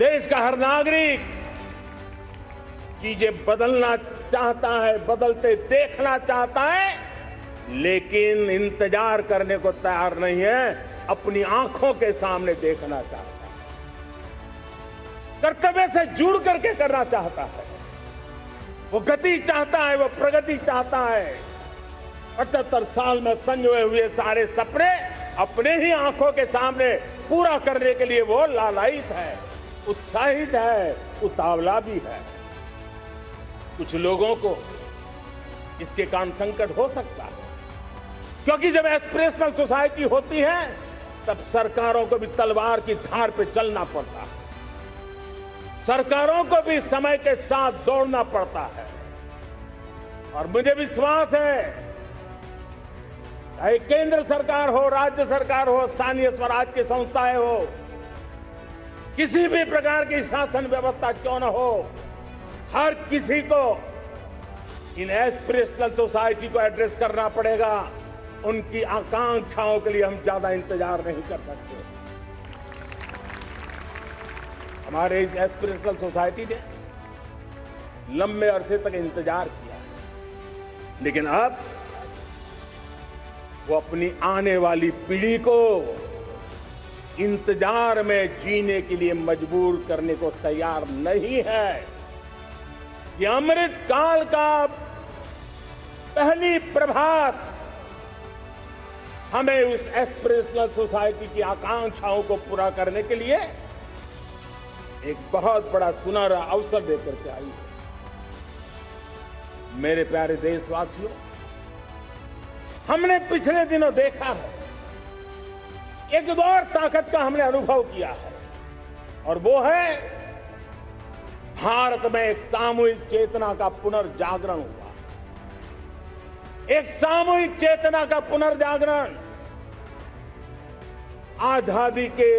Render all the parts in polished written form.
देश का हर नागरिक चीजें बदलना चाहता है, बदलते देखना चाहता है, लेकिन इंतजार करने को तैयार नहीं है, अपनी आंखों के सामने देखना चाहता है, कर्तव्य से जुड़ करके करना चाहता है, वो गति चाहता है, वो प्रगति चाहता है। 75 साल में संजोए हुए सारे सपने अपने ही आंखों के सामने पूरा करने के लिए वो लालायित है, उत्साहित है, उतावला भी है। कुछ लोगों को इसके कारण संकट हो सकता है, क्योंकि जब एस्पिरेशनल सोसाइटी होती है तब सरकारों को भी तलवार की धार पे चलना पड़ता है, सरकारों को भी समय के साथ दौड़ना पड़ता है। और मुझे विश्वास है, चाहे केंद्र सरकार हो, राज्य सरकार हो, स्थानीय स्वराज की संस्थाएं हो, किसी भी प्रकार की शासन व्यवस्था क्यों न हो, हर किसी को इन एस्पिरेशनल सोसाइटी को एड्रेस करना पड़ेगा। उनकी आकांक्षाओं के लिए हम ज्यादा इंतजार नहीं कर सकते। हमारे इस एस्पिरेशनल सोसाइटी ने लंबे अरसे तक इंतजार किया, लेकिन अब वो अपनी आने वाली पीढ़ी को इंतजार में जीने के लिए मजबूर करने को तैयार नहीं है। ये अमृत काल का पहली प्रभात हमें उस एस्पिरेशनल सोसाइटी की आकांक्षाओं को पूरा करने के लिए एक बहुत बड़ा सुनहरा अवसर देकर के आई है। मेरे प्यारे देशवासियों, हमने पिछले दिनों देखा है, एक और ताकत का हमने अनुभव किया है, और वो है भारत में एक सामूहिक चेतना का पुनर्जागरण हुआ। एक सामूहिक चेतना का पुनर्जागरण आजादी के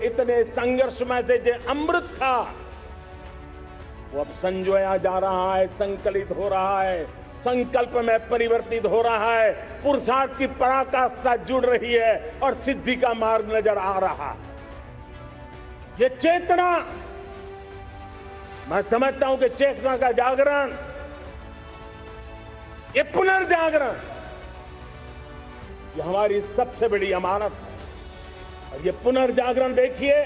इतने संघर्ष में से जो अमृत था वो अब संजोया जा रहा है, संकलित हो रहा है, संकल्प में परिवर्तित हो रहा है, पुरुषार्थ की पराकाष्ठा जुड़ रही है और सिद्धि का मार्ग नजर आ रहा है। ये चेतना, मैं समझता हूं कि चेतना का जागरण, ये पुनर्जागरण, ये हमारी सबसे बड़ी अमानत है। और ये पुनर्जागरण देखिए,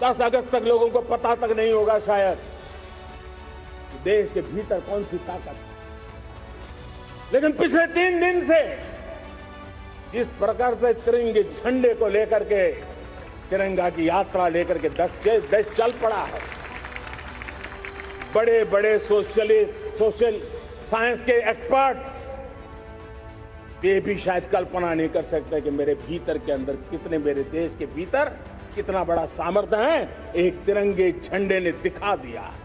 10 अगस्त तक लोगों को पता तक नहीं होगा शायद देश के भीतर कौन सी ताकत है, लेकिन पिछले 3 दिन से जिस प्रकार से तिरंगे झंडे को लेकर के, तिरंगा की यात्रा लेकर के देश चल पड़ा है। बड़े बड़े सोशल साइंस के एक्सपर्ट्स ये भी शायद कल्पना नहीं कर सकते कि मेरे भीतर के अंदर कितने, मेरे देश के भीतर कितना बड़ा सामर्थ्य है, एक तिरंगे झंडे ने दिखा दिया है।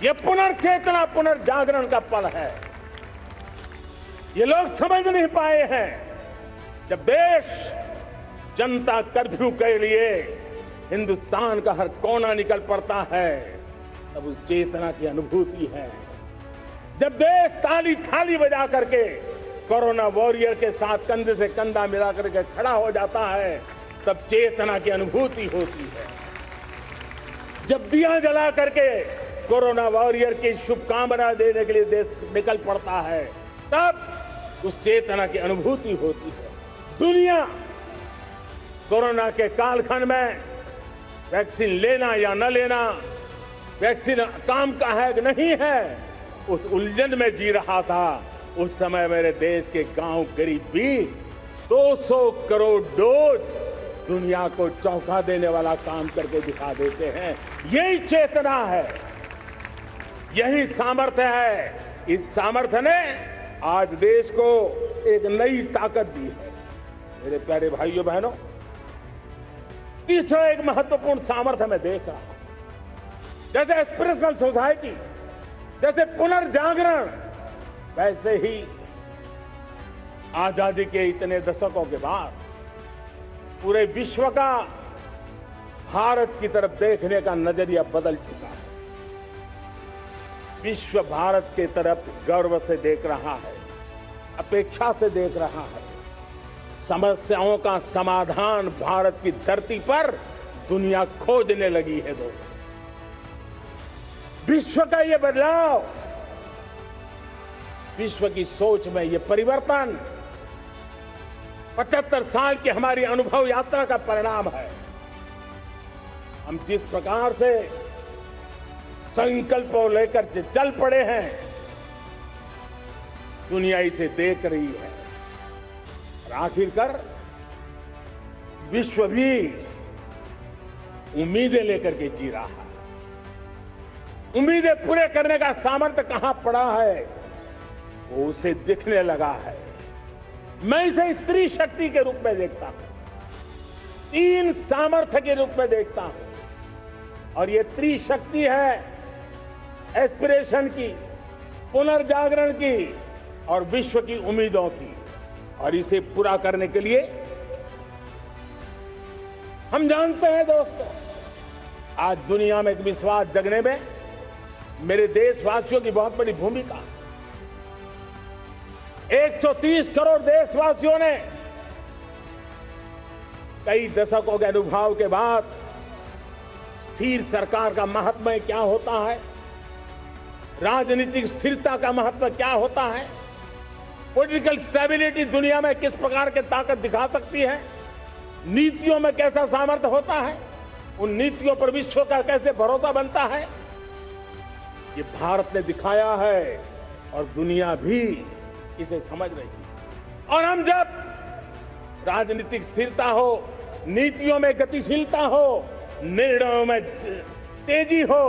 ये पुनर्चेतना, पुनर्जागरण का पल है। ये लोग समझ नहीं पाए हैं, जब देश जनता कर्फ्यू के लिए हिंदुस्तान का हर कोना निकल पड़ता है, तब उस चेतना की अनुभूति है। जब देश ताली थाली बजा करके कोरोना वॉरियर के साथ कंधे से कंधा मिला करके खड़ा हो जाता है, तब चेतना की अनुभूति होती है। जब दिया जला करके कोरोना वॉरियर की शुभकामना देने के लिए देश निकल पड़ता है, तब उस चेतना की अनुभूति होती है। दुनिया कोरोना के कालखंड में वैक्सीन लेना या न लेना, वैक्सीन काम का है कि नहीं है, उस उलझन में जी रहा था। उस समय मेरे देश के गांव गरीब भी 200 करोड़ डोज दुनिया को चौंका देने वाला काम करके दिखा देते हैं। यही चेतना है, यही सामर्थ्य है। इस सामर्थ्य ने आज देश को एक नई ताकत दी है। मेरे प्यारे भाइयों बहनों, तीसरा एक महत्वपूर्ण सामर्थ्य मैं देख रहा हूं। जैसे एस्पिरेशनल सोसाइटी, जैसे पुनर्जागरण, वैसे ही आजादी के इतने दशकों के बाद पूरे विश्व का भारत की तरफ देखने का नजरिया बदल चुका है। विश्व भारत की तरफ गर्व से देख रहा है, अपेक्षा से देख रहा है, समस्याओं का समाधान भारत की धरती पर दुनिया खोजने लगी है दोस्तों। विश्व का ये बदलाव, विश्व की सोच में ये परिवर्तन 75 साल की हमारी अनुभव यात्रा का परिणाम है। हम जिस प्रकार से संकल्पों लेकर चल पड़े हैं, दुनिया इसे देख रही है और आखिरकार विश्व भी उम्मीदें लेकर के जी रहा है। उम्मीदें पूरे करने का सामर्थ्य कहां पड़ा है वो उसे दिखने लगा है। मैं इसे स्त्री शक्ति के रूप में देखता हूं, 3 सामर्थ्य के रूप में देखता हूं। और ये त्रिशक्ति है एस्पिरेशन की, पुनर्जागरण की और विश्व की उम्मीदों की। और इसे पूरा करने के लिए हम जानते हैं दोस्तों, आज दुनिया में एक विश्वास जगने में मेरे देशवासियों की बहुत बड़ी भूमिका। 130 करोड़ देशवासियों ने कई दशकों के अनुभव के बाद स्थिर सरकार का महत्व क्या होता है, राजनीतिक स्थिरता का महत्व क्या होता है, पॉलिटिकल स्टेबिलिटी दुनिया में किस प्रकार की ताकत दिखा सकती है, नीतियों में कैसा सामर्थ्य होता है, उन नीतियों पर विश्व का कैसे भरोसा बनता है, ये भारत ने दिखाया है और दुनिया भी इसे समझ रही है। और हम जब राजनीतिक स्थिरता हो, नीतियों में गतिशीलता हो, निर्णयों में तेजी हो,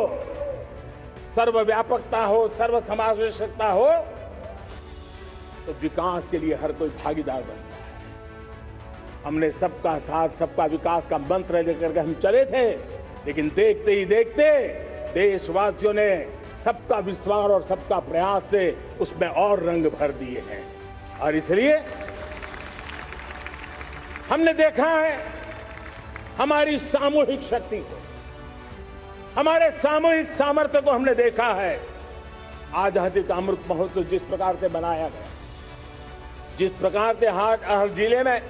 सर्वव्यापकता हो, सर्वसमावेशकता हो, तो विकास के लिए हर कोई भागीदार बनता है। हमने सबका साथ सबका विकास का मंत्र लेकर के हम चले थे, लेकिन देखते ही देखते देशवासियों ने सबका विश्वास और सबका प्रयास से उसमें और रंग भर दिए हैं। और इसलिए हमने देखा है हमारी सामूहिक शक्ति को, हमारे सामूहिक सामर्थ्य को हमने देखा है। आजादी का अमृत महोत्सव जिस प्रकार से बनाया गया, जिस प्रकार से हर जिले में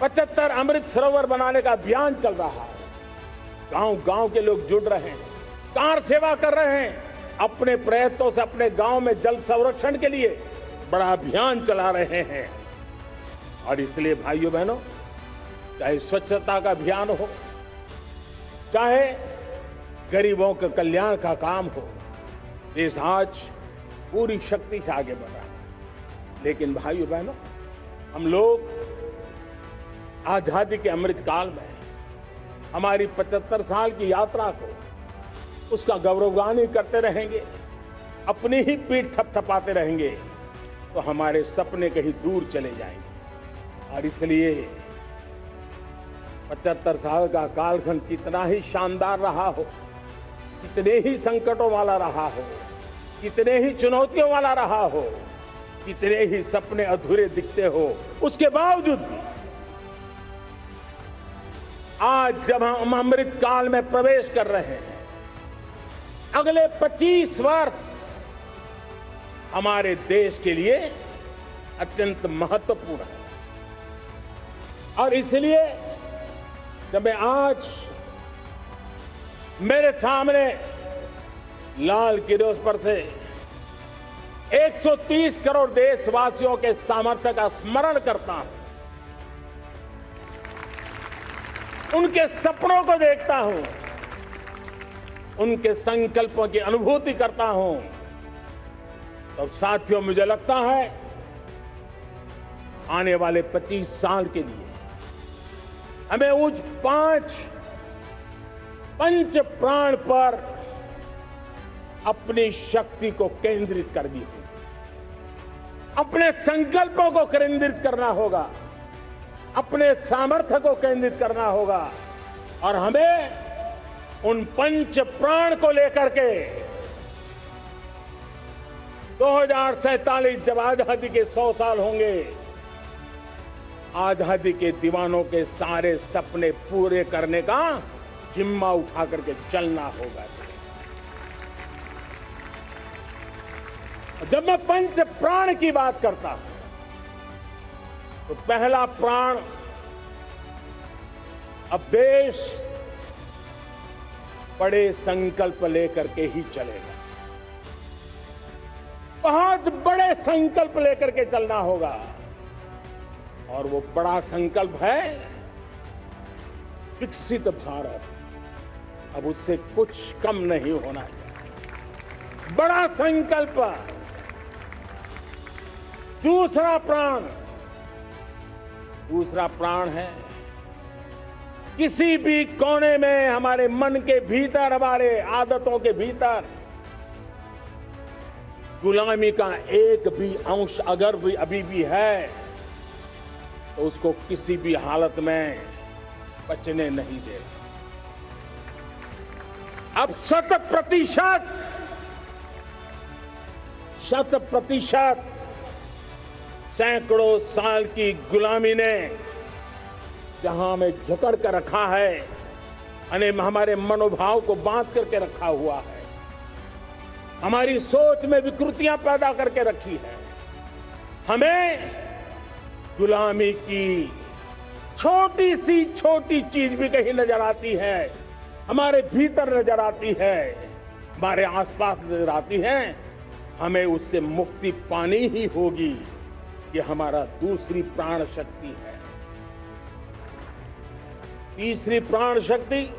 75 अमृत सरोवर बनाने का अभियान चल रहा है, गांव-गांव के लोग जुड़ रहे हैं, कार सेवा कर रहे हैं, अपने प्रयत्नों से अपने गांव में जल संरक्षण के लिए बड़ा अभियान चला रहे हैं। और इसलिए भाइयों बहनों, चाहे स्वच्छता का अभियान हो, चाहे गरीबों के कल्याण का काम हो, देश आज पूरी शक्ति से आगे बढ़ रहा है। लेकिन भाइयों बहनों, हम लोग आजादी के अमृत काल में हमारी 75 साल की यात्रा को उसका गौरवगान करते रहेंगे, अपनी ही पीठ थपथपाते रहेंगे, तो हमारे सपने कहीं दूर चले जाएंगे। और इसलिए 75 साल का कालखंड कितना ही शानदार रहा हो, कितने ही संकटों वाला रहा हो, कितने ही चुनौतियों वाला रहा हो, कितने ही सपने अधूरे दिखते हो, उसके बावजूद भी आज जब हम अमृत काल में प्रवेश कर रहे हैं, अगले 25 वर्ष हमारे देश के लिए अत्यंत महत्वपूर्ण है। और इसलिए जब मैं आज मेरे सामने लाल किले पर से 130 करोड़ देशवासियों के सामर्थ्य का स्मरण करता हूं, उनके सपनों को देखता हूं, उनके संकल्पों की अनुभूति करता हूं, तो साथियों मुझे लगता है आने वाले 25 साल के लिए हमें उस 5 पंच प्राण पर अपनी शक्ति को केंद्रित करनी होगी, अपने संकल्पों को केंद्रित करना होगा, अपने सामर्थ्य को केंद्रित करना होगा। और हमें उन पंच प्राण को लेकर के 2047 जब आजादी के 100 साल होंगे, आजादी के दीवानों के सारे सपने पूरे करने का जिम्मा उठा करके चलना होगा। जब मैं पंच प्राण की बात करता हूं, तो पहला प्राण अब देश बड़े संकल्प लेकर के ही चलेगा। बहुत बड़े संकल्प लेकर के चलना होगा और वो बड़ा संकल्प है विकसित भारत। अब उससे कुछ कम नहीं होना चाहिए। बड़ा संकल्प। दूसरा प्राण है किसी भी कोने में हमारे मन के भीतर, हमारे आदतों के भीतर गुलामी का एक भी अंश अगर भी अभी भी है तो उसको किसी भी हालत में बचने नहीं देगा। अब 100% सैकड़ों साल की गुलामी ने जहां हमें जकड़ कर रखा है, हमारे मनोभाव को बांध करके रखा हुआ है, हमारी सोच में विकृतियां पैदा करके रखी है। हमें गुलामी की छोटी सी छोटी चीज भी कहीं नजर आती है, हमारे भीतर नजर आती है, हमारे आसपास नजर आती है, हमें उससे मुक्ति पानी ही होगी। ये हमारा दूसरी प्राण शक्ति है। तीसरी प्राण शक्ति,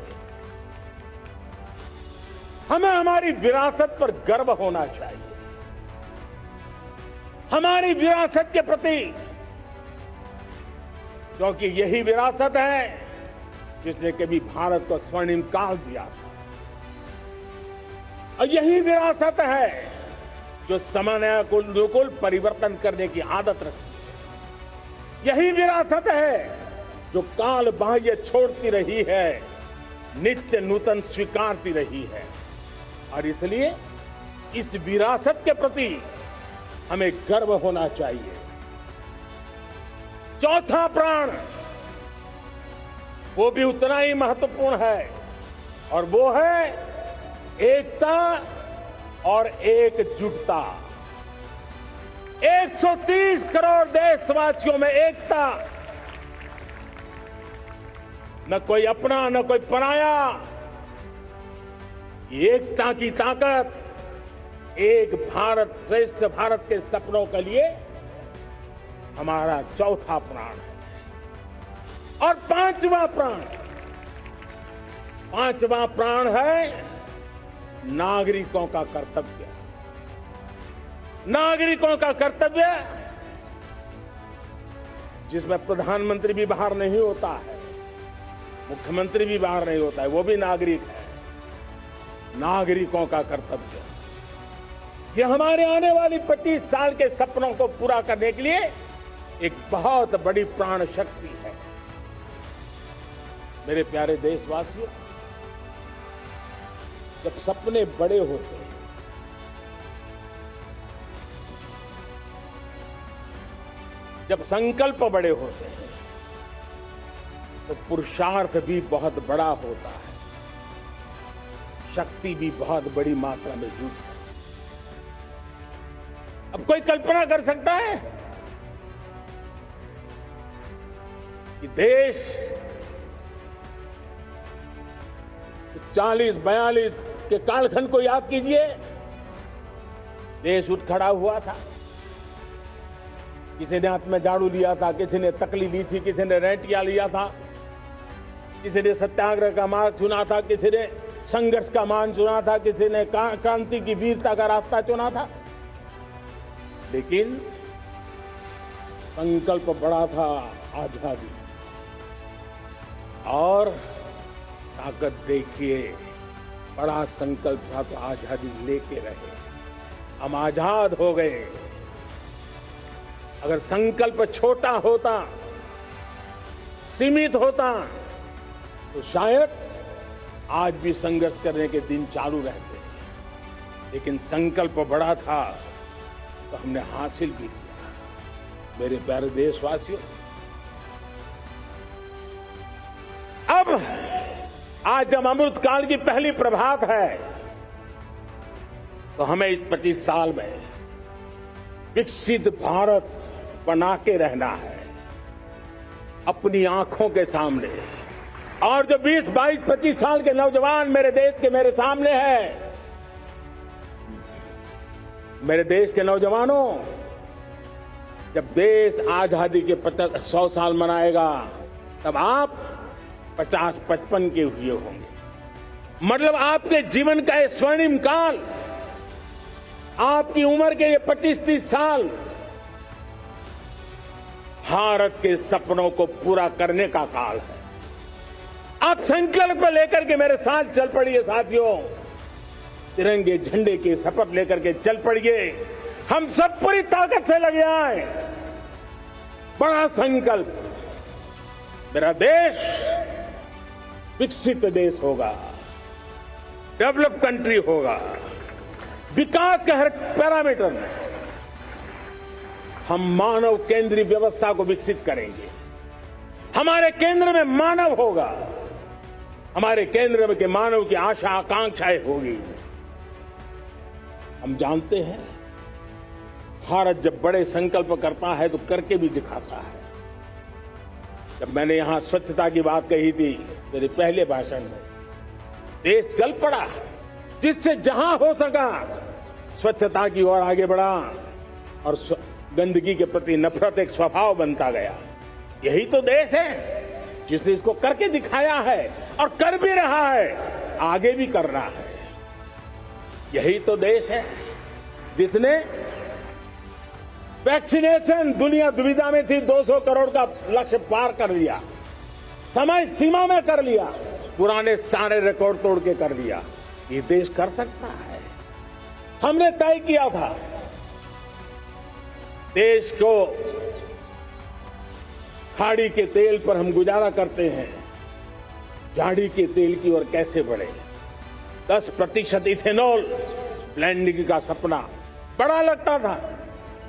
हमें हमारी विरासत पर गर्व होना चाहिए। हमारी विरासत के प्रति, क्योंकि यही विरासत है जिसने कभी भारत को स्वर्णिम काल दिया था, और यही विरासत है जो समयानुकूल परिवर्तन करने की आदत रखती है। यही विरासत है जो काल बाह्य छोड़ती रही है, नित्य नूतन स्वीकारती रही है। और इसलिए इस विरासत के प्रति हमें गर्व होना चाहिए। चौथा प्राण, वो भी उतना ही महत्वपूर्ण है, और वो है एकता और एकजुटता। 130 करोड़ देशवासियों में एकता, न कोई अपना न कोई पराया। एकता की ताकत, एक भारत श्रेष्ठ भारत के सपनों के लिए हमारा चौथा प्राण है। और पांचवा प्राण है नागरिकों का कर्तव्य। नागरिकों का कर्तव्य जिसमें प्रधानमंत्री भी बाहर नहीं होता है, मुख्यमंत्री भी बाहर नहीं होता है, वो भी नागरिक है। नागरिकों का कर्तव्य, यह हमारे आने वाली 25 साल के सपनों को पूरा करने के लिए एक बहुत बड़ी प्राण शक्ति है। मेरे प्यारे देशवासियों, जब सपने बड़े होते हैं, जब संकल्प बड़े होते हैं, तो पुरुषार्थ भी बहुत बड़ा होता है, शक्ति भी बहुत बड़ी मात्रा में जुटती है। अब कोई कल्पना कर सकता है कि देश 40-42 के कालखंड को याद कीजिए। देश उठ खड़ा हुआ था, किसी ने हाथ में झाड़ू लिया था, किसी ने तकली ली थी, किसी ने रेंटिया लिया था, किसी ने सत्याग्रह का मार्ग चुना था, किसी ने संघर्ष का मान चुना था, किसी ने क्रांति की वीरता का रास्ता चुना था। लेकिन संकल्प बड़ा था, आजादी। और ताकत देखिए, बड़ा संकल्प था तो आजादी लेके रहे। हम आजाद हो गए। अगर संकल्प छोटा होता, सीमित होता, तो शायद आज भी संघर्ष करने के दिन चालू रहते। लेकिन संकल्प बड़ा था तो हमने हासिल भी किया। मेरे प्यारे देशवासियों, अब आज जब अमृत काल की पहली प्रभात है, तो हमें इस 25 साल में विकसित भारत बना के रहना है। अपनी आंखों के सामने, और जो 20, 22, 25 साल के नौजवान मेरे देश के मेरे सामने हैं, मेरे देश के नौजवानों, जब देश आजादी के 100 साल मनाएगा तब आप 50-55 के हुए होंगे। मतलब आपके जीवन का ये स्वर्णिम काल, आपकी उम्र के ये 25-30 साल भारत के सपनों को पूरा करने का काल है। आप संकल्प लेकर के मेरे साथ चल पड़िए साथियों, तिरंगे झंडे की शपथ लेकर के चल पड़िए। हम सब पूरी ताकत से लगे आए। बड़ा संकल्प, मेरा देश विकसित देश होगा, डेवलप कंट्री होगा। विकास के हर पैरामीटर में हम मानव केंद्रीय व्यवस्था को विकसित करेंगे। हमारे केंद्र में मानव होगा, हमारे केंद्र में के मानव की आशा आकांक्षाएं होगी। हम जानते हैं भारत जब बड़े संकल्प करता है तो करके भी दिखाता है। जब मैंने यहां स्वच्छता की बात कही थी मेरे पहले भाषण में, देश चल पड़ा, जिससे जहां हो सका स्वच्छता की ओर आगे बढ़ा और गंदगी के प्रति नफरत एक स्वभाव बनता गया। यही तो देश है जिसने इसको करके दिखाया है और कर भी रहा है, आगे भी कर रहा है। यही तो देश है जिसने वैक्सीनेशन, दुनिया दुविधा में थी, 200 करोड़ का लक्ष्य पार कर लिया, समय सीमा में कर लिया, पुराने सारे रिकॉर्ड तोड़ के कर लिया। ये देश कर सकता है। हमने तय किया था देश को खाड़ी के तेल पर हम गुजारा करते हैं, झाड़ी के तेल की ओर कैसे बढ़े। 10% इथेनॉल ब्लेंडिंग का सपना बड़ा लगता था,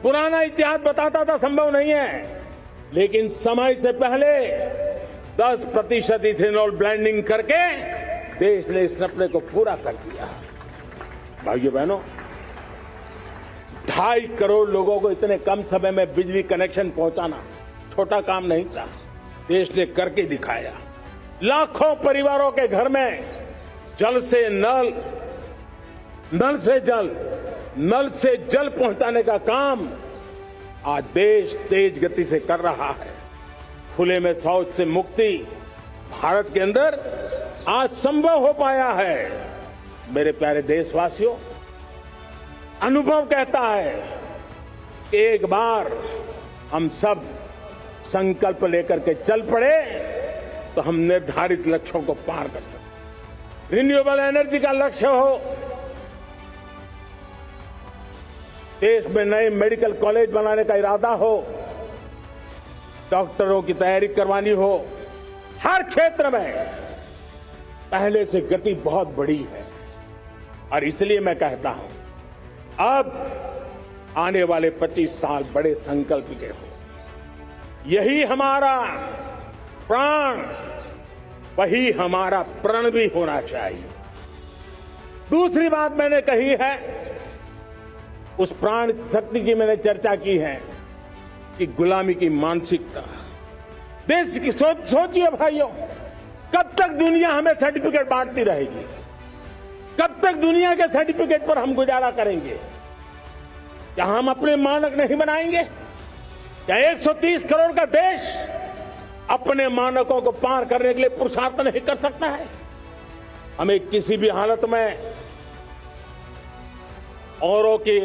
पुराना इतिहास बताता था संभव नहीं है, लेकिन समय से पहले 10% इथेनॉल ब्लेंडिंग करके देश ने इस सपने को पूरा कर दिया। भाइयों बहनों, 2.5 करोड़ लोगों को इतने कम समय में बिजली कनेक्शन पहुंचाना छोटा काम नहीं था, देश ने करके दिखाया। लाखों परिवारों के घर में जल से नल, नल से जल, नल से जल पहुंचाने का काम आज देश तेज गति से कर रहा है। खुले में शौच से मुक्ति भारत के अंदर आज संभव हो पाया है। मेरे प्यारे देशवासियों, अनुभव कहता है कि एक बार हम सब संकल्प लेकर के चल पड़े तो हम निर्धारित लक्ष्यों को पार कर सकते। रिन्यूएबल एनर्जी का लक्ष्य हो, देश में नए मेडिकल कॉलेज बनाने का इरादा हो, डॉक्टरों की तैयारी करवानी हो, हर क्षेत्र में पहले से गति बहुत बड़ी है। और इसलिए मैं कहता हूं, अब आने वाले 25 साल बड़े संकल्प के हो। यही हमारा प्राण, वही हमारा प्रण भी होना चाहिए। दूसरी बात मैंने कही है, उस प्राण शक्ति की मैंने चर्चा की है कि गुलामी की मानसिकता। देश की सोचिए भाइयों, कब तक दुनिया हमें सर्टिफिकेट बांटती रहेगी? कब तक दुनिया के सर्टिफिकेट पर हम गुजारा करेंगे? क्या हम अपने मानक नहीं बनाएंगे? क्या 130 करोड़ का देश अपने मानकों को पार करने के लिए पुरुषार्थ नहीं कर सकता है? हमें किसी भी हालत में औरों के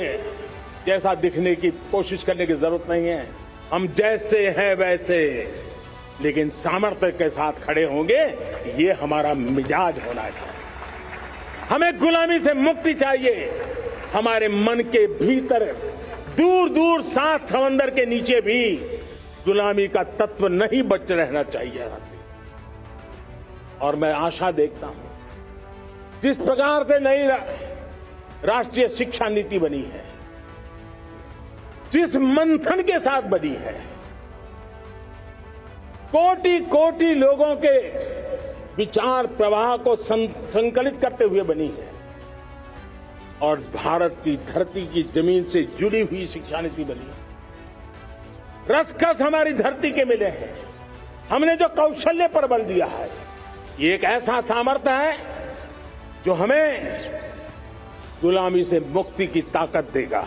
जैसा दिखने की कोशिश करने की जरूरत नहीं है। हम जैसे हैं वैसे, लेकिन सामर्थ्य के साथ खड़े होंगे, ये हमारा मिजाज होना चाहिए। हमें गुलामी से मुक्ति चाहिए। हमारे मन के भीतर दूर दूर 7 समंदर के नीचे भी गुलामी का तत्व नहीं बच रहना चाहिए। और मैं आशा देखता हूं, जिस प्रकार से नई राष्ट्रीय शिक्षा नीति बनी है, जिस मंथन के साथ बनी है, कोटि कोटि लोगों के विचार प्रवाह को संकलित करते हुए बनी है, और भारत की धरती की जमीन से जुड़ी हुई शिक्षा नीति बनी है। रसखस हमारी धरती के मिले हैं, हमने जो कौशल्य पर बल दिया है, ये एक ऐसा सामर्थ्य है जो हमें गुलामी से मुक्ति की ताकत देगा।